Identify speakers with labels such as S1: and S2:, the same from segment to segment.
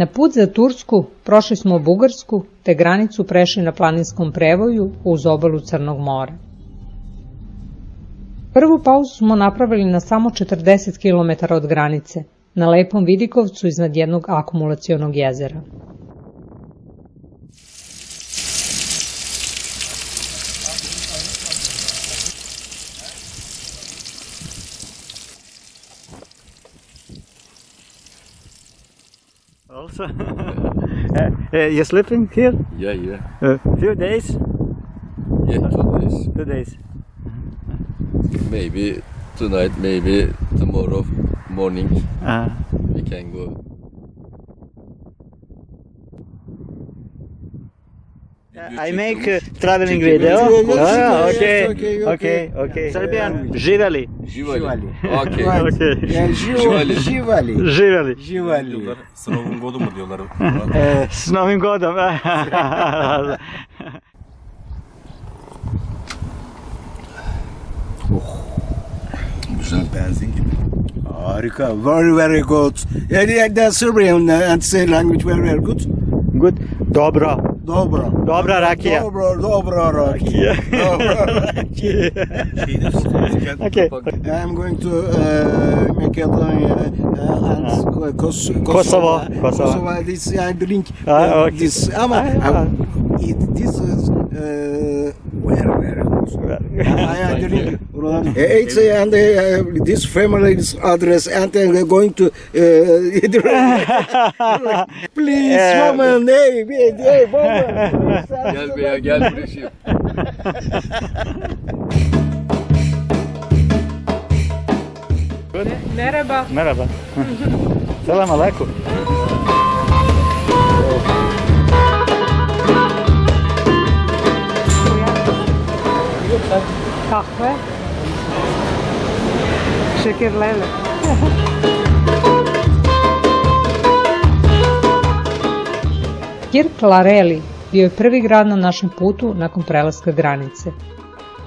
S1: Na put za Tursku prošli smo Bugarsku, te granicu prešli na planinskom prevoju uz obalu Crnog mora. Prvu pauzu smo napravili na samo 40 km od granice, na lepom vidikovcu iznad jednog akumulacionog jezera.
S2: Also, you're sleeping here?
S3: Yeah.
S2: Few days?
S3: Yeah, 2 days.
S2: 2 days.
S3: Maybe tonight, maybe tomorrow morning
S2: Uh,
S3: we can go.
S2: I make traveling video. Okay. Serbian, živeli.
S3: Živali. Okay.
S2: Živeli.
S4: S Novim godom mu diyorlar.
S2: S Novim godom.
S4: Güzel benzin gibi.
S5: Harika, very good. The Serbian and say language very good.
S2: Good. Dobro.
S5: Dobra
S2: rakija.
S5: Dobra rakija.
S4: Şeyde fotoğrafken
S2: Okay.
S5: I'm going to Macedonia and
S2: Kosovo.
S5: This I drink
S2: Okay.
S5: this. This is very good. I drink. It's and this family's address and I'm going to please woman, hey woman.
S3: Gel be ya, gel buraya.
S1: Merhaba.
S2: Merhaba. Selam aleyküm.
S1: Kahve. Şekerlerle. Kirk Lareli bio je prvi grad na našem putu nakon prelaska granice.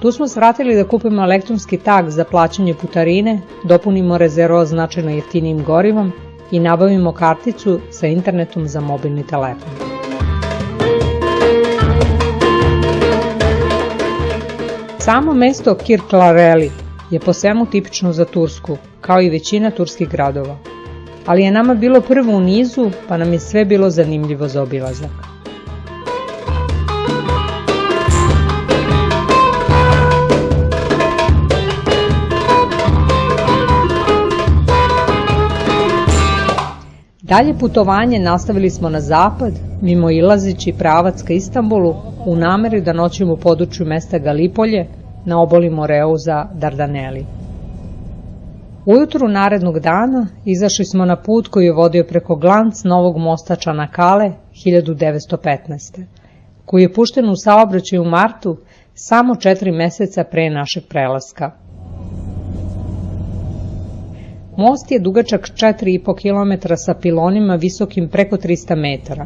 S1: Tu smo svratili da kupimo elektronski tag za plaćanje putarine, dopunimo rezervo značajno jeftinijim gorivom i nabavimo karticu sa internetom za mobilni telefon. Samo mesto Kirk Lareli je po svemu tipično za Tursku, kao i većina turskih gradova. Ali je nama bilo prvo u nizu, pa nam je sve bilo zanimljivo za obilazak. Dalje putovanje nastavili smo na zapad, mimo ilazeći pravac ka Istanbulu, u nameri da noćimo u području mesta Galipolje, na obali Moreuza Dardaneli. Ujutru narednog dana izašli smo na put koji je vodio preko glanc novog mosta Čanakale 1915. koji je pušten u saobraćaj u martu samo 4 meseca pre našeg prelaska. Most je dugačak 4,5 km sa pilonima visokim preko 300 metara.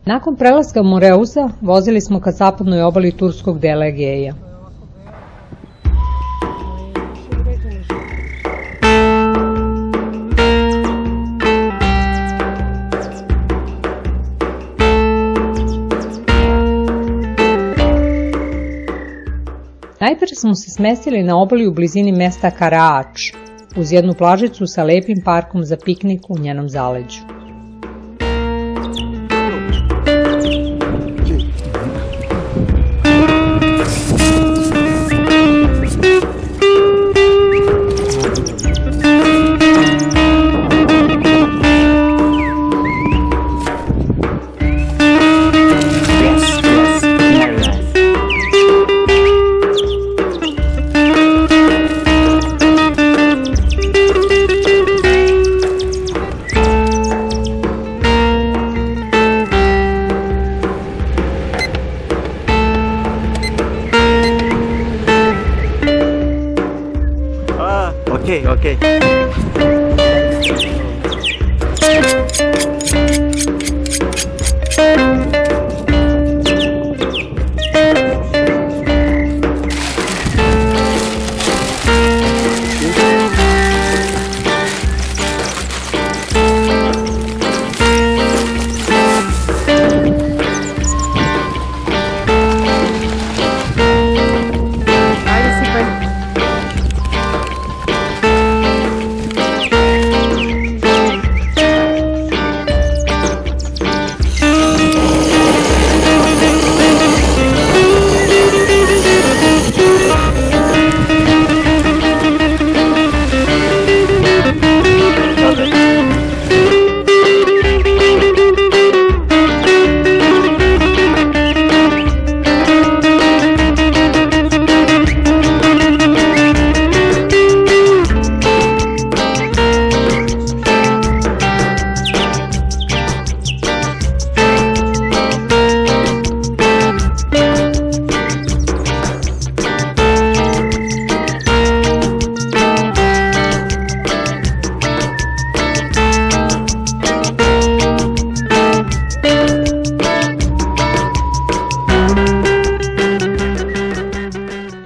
S1: Nakon prelaska Moreuza vozili smo ka zapadnoj obali turskog dela Egeja. Najpre smo se smestili na obali u blizini mesta Karaač, uz jednu plažicu sa lepim parkom za piknik u njenom zaleđu.
S2: Okay.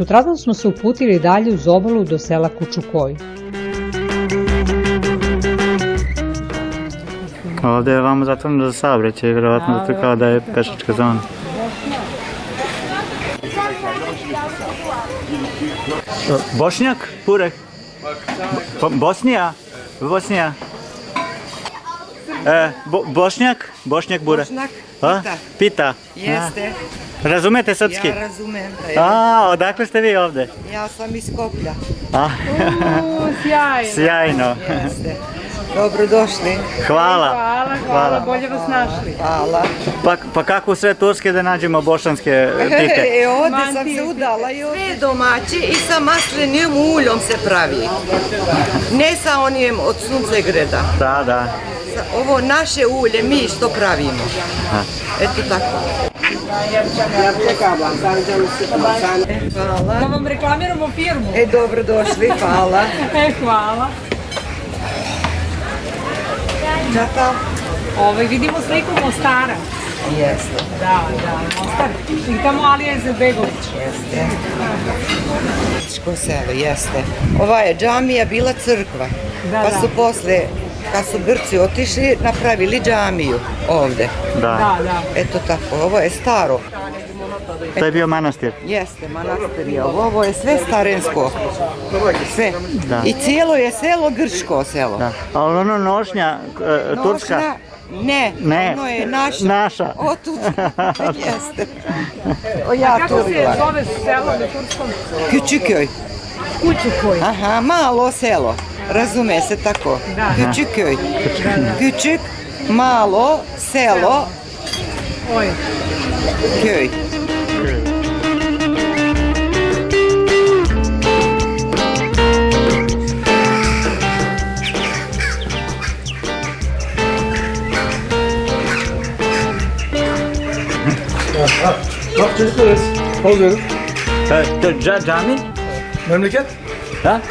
S1: Sutradan smo se uputili dalje uz obalu do sela Kučukoj.
S2: Ovde je vamo zatvoreno za saobraćaj, vjerovatno zato kao da je pešačka zona. Bošnjak, Purek? Bosnija? Bosnija? Bošnjak? Bošnjak, Burek?
S6: Bošnjak,
S2: A? Pita?
S6: Jeste.
S2: Razumete srpski?
S6: Ja razumem da je.
S2: Odakle ste vi ovde?
S6: Ja sam iz Koplja.
S1: Sjajno.
S2: Sjajno.
S6: Jeste. Dobrodošli.
S2: Hvala.
S1: Hvala, bolje vas našli.
S6: Hvala.
S2: Pa kako u sve Turske da nađemo bošanske pite?
S6: Ovdje sam se udala i sve domaće i sa maslinim uljom se pravi. Ne sa onim od suncegreda.
S2: Da.
S6: Ovo naše ulje, mi što pravimo. Eto tako. Hvala.
S1: Da vam reklamiramo firmu.
S6: Dobrodošli, hvala.
S1: Hvala.
S6: Čaka.
S1: Vidimo sliku Mostara.
S6: Jeste.
S1: Da, Mostar. I tamo Alija Izetbegović.
S6: Jeste. Ko selo, jeste. Ova je džamija bila crkva. Pa su posle, kad su Grci otišli, napravili džamiju ovde.
S2: Da.
S6: Eto tako, ovo je staro.
S2: To je bio manastir.
S6: Jeste, manastir je ovo je sve starensko. Sve.
S2: Da.
S6: I cijelo je selo grčko selo.
S2: Da. A ono nošnja, turska?
S6: Nošna, ne, ono je naša.
S2: Naša.
S6: O, tu, jeste. Ja
S1: Kako se
S6: turila.
S1: zove selo na turskom?
S6: Küçüköy.
S1: Kučukoj.
S6: Aha, malo selo. Razume se tako.
S1: Da.
S6: Küçüköy. Küçük, malo, selo,
S1: Oj.
S6: köy.
S7: Bak çocuklarız. Oluyorum.
S2: Cami?
S7: Memleket?
S2: Da.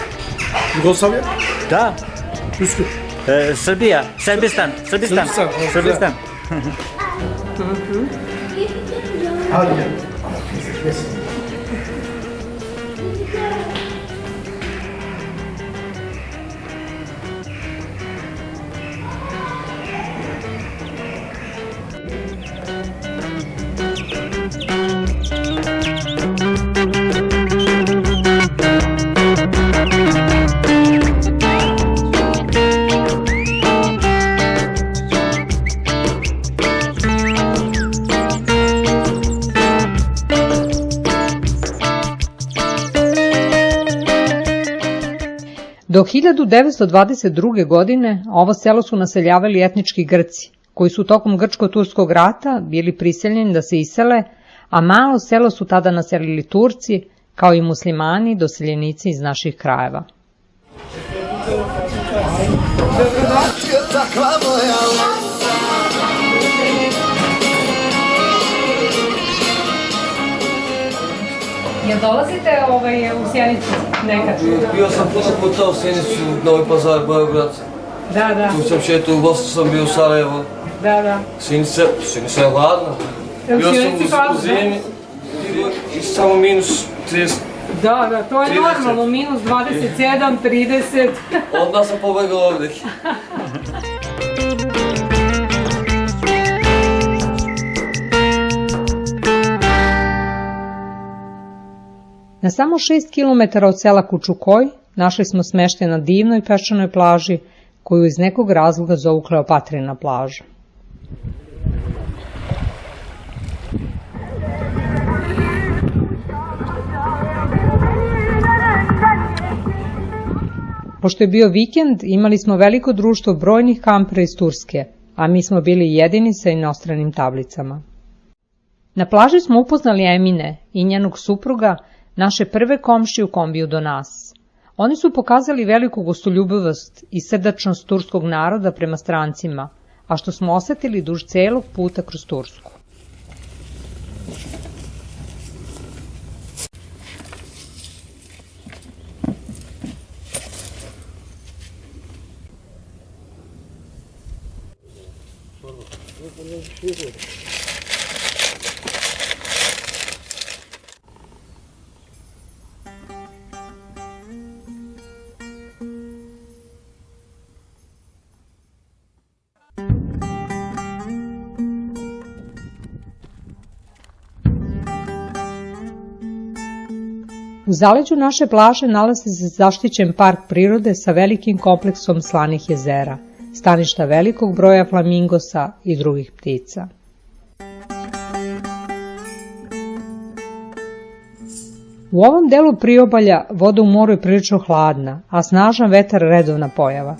S7: Yugoslavya?
S2: Da.
S7: Üsküp.
S2: Srbija, Sırbistan.
S7: Sırbistan. Hadi gel. Yes.
S1: Do 1922. godine ovo selo su naseljavali etnički Grci, koji su tokom Grčko-turskog rata bili prisiljeni da se isele, a malo selo su tada naselili Turci, kao i muslimani, doseljenici iz naših krajeva. Jel dolazite u Sjenicu nekad?
S8: Bio sam puno puta u Sjenicu, Novi Pazar, Beograd.
S1: Da.
S8: Tu sam šetao, u Bosni sam bio u Sarajevo.
S1: Da.
S8: Sjenica je hladna. Bio sam u zimi i samo minus 30.
S1: Da, to je
S8: 30.
S1: normalno, minus 27, 30.
S8: Onda sam pobegao ovdje.
S1: Na samo 6 km od sela Kučukoj našli smo smeštaj na divnoj peščanoj plaži, koju iz nekog razloga zovu Kleopatrina plaža. Pošto je bio vikend, imali smo veliko društvo brojnih kampera iz Turske, a mi smo bili jedini sa inostranim tablicama. Na plaži smo upoznali Emine i njenog supruga, naše prve komšije u kombiju do nas. Oni su pokazali veliku gostoljubivost i srdačnost turskog naroda prema strancima, a što smo osetili duž celog puta kroz Tursku. U zaleđu naše plaže nalazi se zaštićen park prirode sa velikim kompleksom slanih jezera, staništa velikog broja flamingosa i drugih ptica. U ovom delu priobalja voda u moru je prilično hladna, a snažan vetar redovna pojava.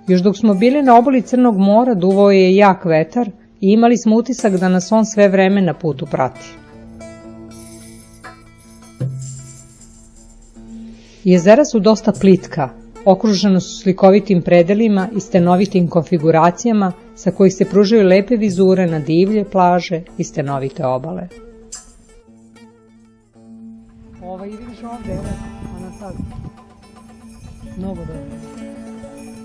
S1: Još dok smo bili na obali Crnog mora duvao je jak vetar i imali smo utisak da nas on sve vreme na putu prati. Jezera su dosta plitka, okružena su slikovitim predelima i stenovitim konfiguracijama sa kojih se pružaju lepe vizure na divlje plaže i stenovite obale. Ova vidiš ovde, evo, ona sad. Mnogo dobro.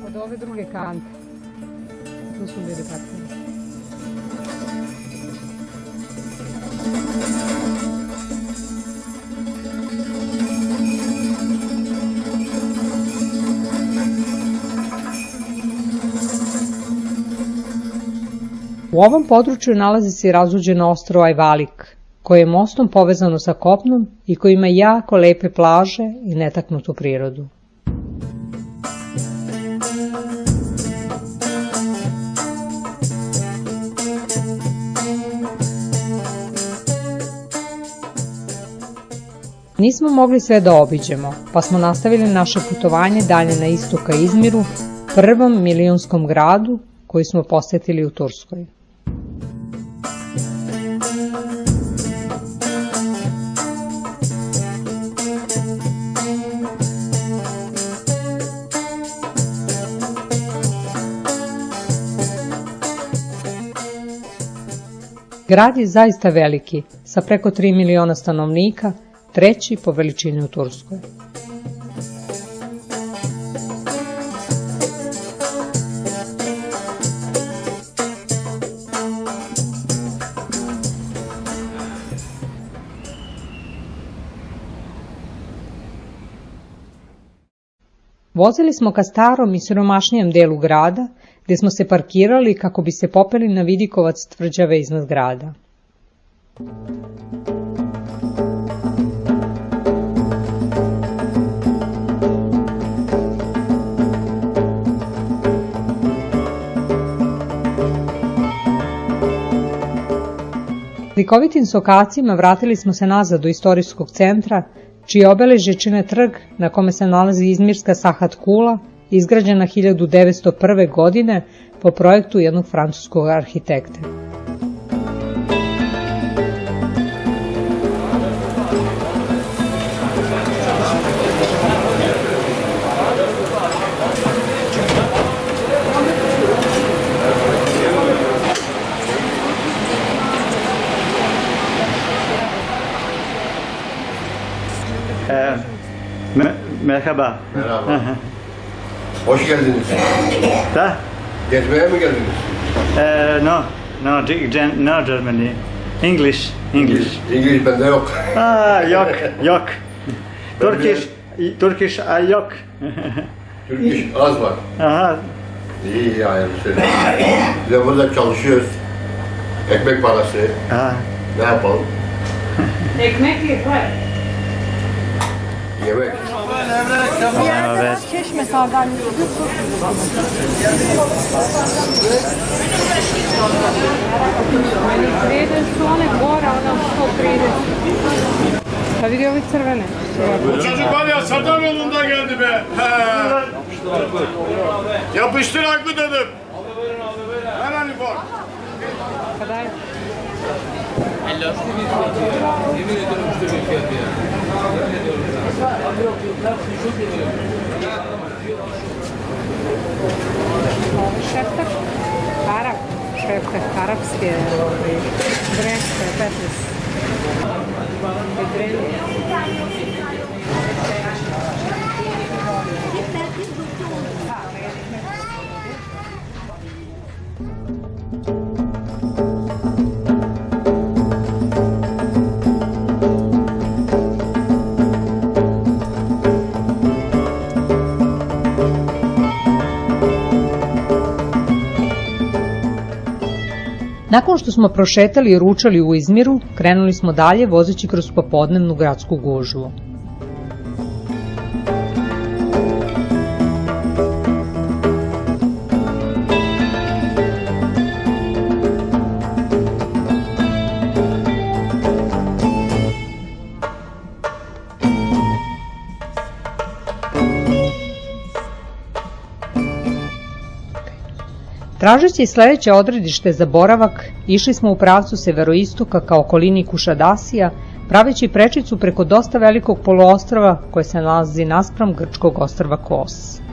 S1: Od ove druge kante. Tu su bili partneri. U ovom području nalazi se i razuđeno ostrvo Ajvalik, koje je mostom povezano sa kopnom i koji ima jako lepe plaže i netaknutu prirodu. Nismo mogli sve da obiđemo, pa smo nastavili naše putovanje dalje na istok ka Izmiru, prvom milionskom gradu koji smo posetili u Turskoj. Grad je zaista veliki, sa preko 3 miliona stanovnika, treći po veličini u Turskoj. Vozili smo ka starom i siromašnijem delu grada, gde smo se parkirali kako bi se popeli na vidikovac tvrđave iznad grada. Slikovitim sokacima vratili smo se nazad do istorijskog centra, čije obeležje čine trg na kome se nalazi izmirska Sahat kula, izgrađena 1901. godine po projektu jednog francuskog arhitekte.
S2: Merhaba.
S9: Merhaba. Hoş geldiniz.
S2: Da?
S9: Gezmeye mi geldiniz?
S2: No Germany. English.
S9: İngiliz bende yok.
S2: Yok. Turkish yok.
S9: Türk iş az var.
S2: Aha.
S9: İyi yani söyle. Biz de burada çalışıyoruz. Ekmek parası.
S2: Aha.
S9: Ne yapalım?
S1: Ekmek var.
S9: Yemek.
S2: Evet.
S1: Çeşme sandalyesi. Meni vrede su one gore, ono 130. Pa vidi ovi crvene.
S10: Bu çocuk var ya Satan yolunda geldi be. Yapıştır haklı dedim. Hemen ufak.
S1: Kadar. Šeftak, arapski je, Breška je 15. Nakon što smo prošetali i ručali u Izmiru, krenuli smo dalje vozeći kroz popodnevnu gradsku gužvu. Tražeći sledeće odredište za boravak, išli smo u pravcu severoistoka ka okolini Kušadasija, praveći prečicu preko dosta velikog poluostrva koje se nalazi naspram grčkog ostrva Kos.